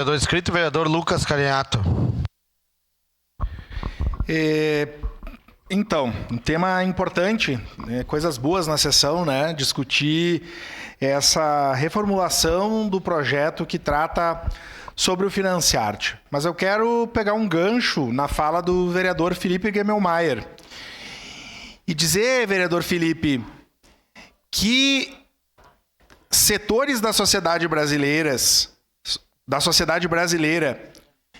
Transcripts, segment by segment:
Vereador inscrito, vereador Lucas Cariato. Então, um tema importante, coisas boas na sessão, né? Discutir essa reformulação do projeto que trata sobre o Financiarte. Mas eu quero pegar um gancho na fala do vereador Felipe Gemmelmayer e dizer, vereador Felipe, que setores da sociedade brasileira,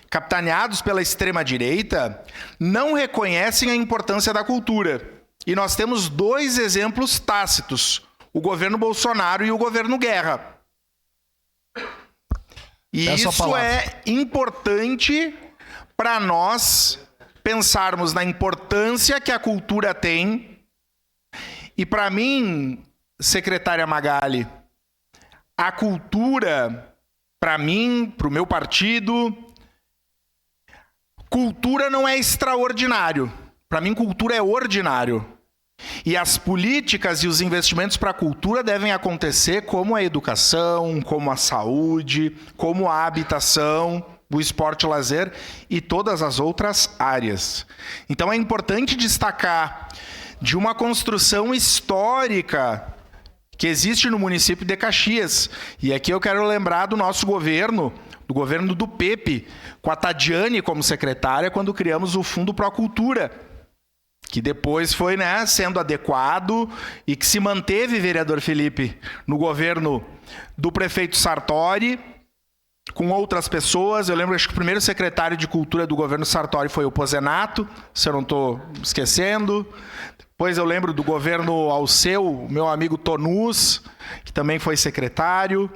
capitaneados pela extrema-direita, não reconhecem a importância da cultura. E nós temos dois exemplos tácitos, o governo Bolsonaro e o governo Guerra. E isso é importante para nós pensarmos na importância que a cultura tem. E para mim, secretária Magali, a cultura, para mim, para o meu partido, cultura não é extraordinário. Para mim, cultura é ordinário. E as políticas e os investimentos para a cultura devem acontecer como a educação, como a saúde, como a habitação, o esporte e o lazer e todas as outras áreas. Então é importante destacar de uma construção histórica que existe no município de Caxias. E aqui eu quero lembrar do nosso governo, do governo do Pepe, com a Tadiane como secretária, quando criamos o Fundo Pro Cultura, que depois foi, sendo adequado e que se manteve, vereador Felipe, no governo do prefeito Sartori, com outras pessoas. Eu lembro, acho que o primeiro secretário de Cultura do governo Sartori foi o Pozenato, se eu não estou esquecendo. Depois eu lembro do governo Alceu, meu amigo Tonus, que também foi secretário.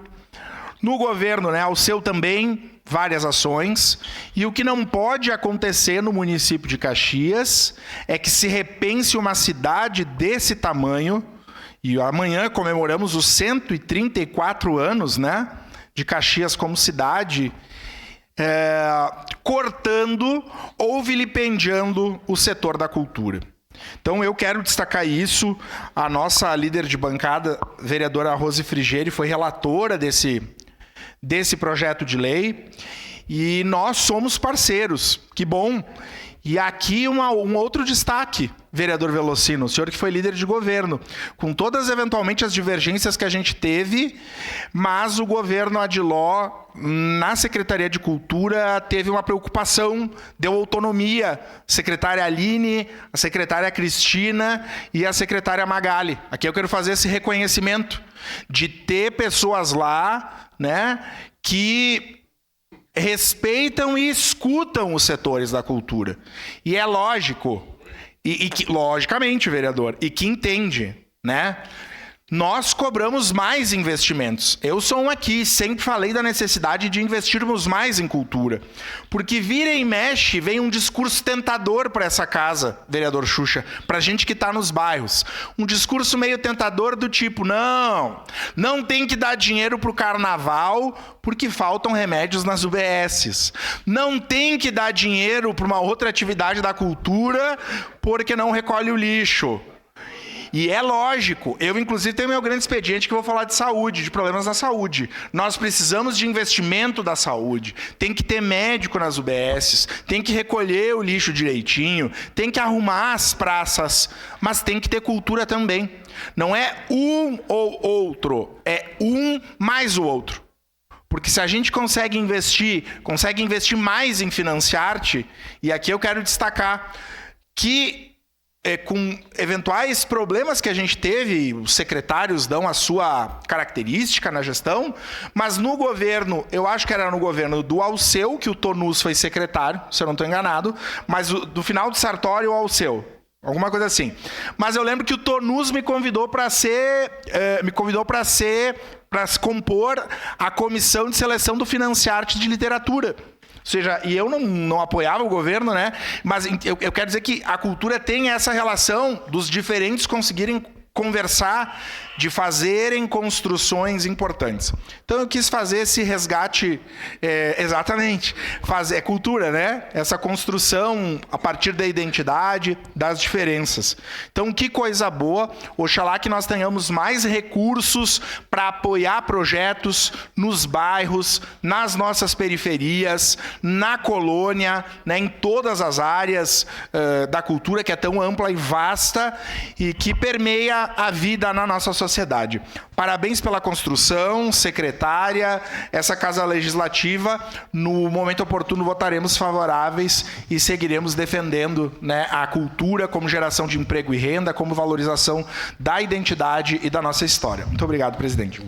No governo, Alceu também, várias ações. E o que não pode acontecer no município de Caxias é que se repense uma cidade desse tamanho, e amanhã comemoramos os 134 anos, de Caxias como cidade, cortando ou vilipendiando o setor da cultura. Então eu quero destacar isso. A nossa líder de bancada, vereadora Rose Frigieri, foi relatora desse projeto de lei e nós somos parceiros. Que bom! E aqui um outro destaque, vereador Velocino, o senhor que foi líder de governo, com todas eventualmente as divergências que a gente teve, mas o governo Adiló, na Secretaria de Cultura, teve uma preocupação, deu autonomia, a secretária Aline, a secretária Cristina e a secretária Magali. Aqui eu quero fazer esse reconhecimento de ter pessoas lá, que respeitam e escutam os setores da cultura. E é lógico, logicamente, vereador, e que entende, Nós cobramos mais investimentos. Eu sou um aqui, sempre falei da necessidade de investirmos mais em cultura. Porque vira e mexe, vem um discurso tentador para essa casa, vereador Xuxa, para gente que está nos bairros. Um discurso meio tentador do tipo, não tem que dar dinheiro para o carnaval porque faltam remédios nas UBSs. Não tem que dar dinheiro para uma outra atividade da cultura porque não recolhe o lixo. E é lógico, eu inclusive tenho meu grande expediente que eu vou falar de saúde, de problemas na saúde. Nós precisamos de investimento da saúde, tem que ter médico nas UBSs, tem que recolher o lixo direitinho, tem que arrumar as praças, mas tem que ter cultura também. Não é um ou outro, é um mais o outro. Porque se a gente consegue investir mais em Financiarte, e aqui eu quero destacar que com eventuais problemas que a gente teve, os secretários dão a sua característica na gestão, mas no governo, eu acho que era no governo do Alceu, que o Tonus foi secretário, se eu não estou enganado, mas do final do Sartori, o Alceu, alguma coisa assim. Mas eu lembro que o Tonus me convidou para compor a comissão de seleção do Financiarte de literatura. Ou seja, e eu não apoiava o governo, mas eu quero dizer que a cultura tem essa relação dos diferentes conseguirem conversar, de fazerem construções importantes. Então eu quis fazer esse resgate, exatamente, é cultura, né? Essa construção a partir da identidade, das diferenças. Então que coisa boa, oxalá que nós tenhamos mais recursos para apoiar projetos nos bairros, nas nossas periferias, na colônia, né, em todas as áreas da cultura, que é tão ampla e vasta e que permeia a vida na nossa sociedade. Parabéns pela construção, secretária, essa Casa Legislativa. No momento oportuno votaremos favoráveis e seguiremos defendendo, né, a cultura como geração de emprego e renda, como valorização da identidade e da nossa história. Muito obrigado, presidente.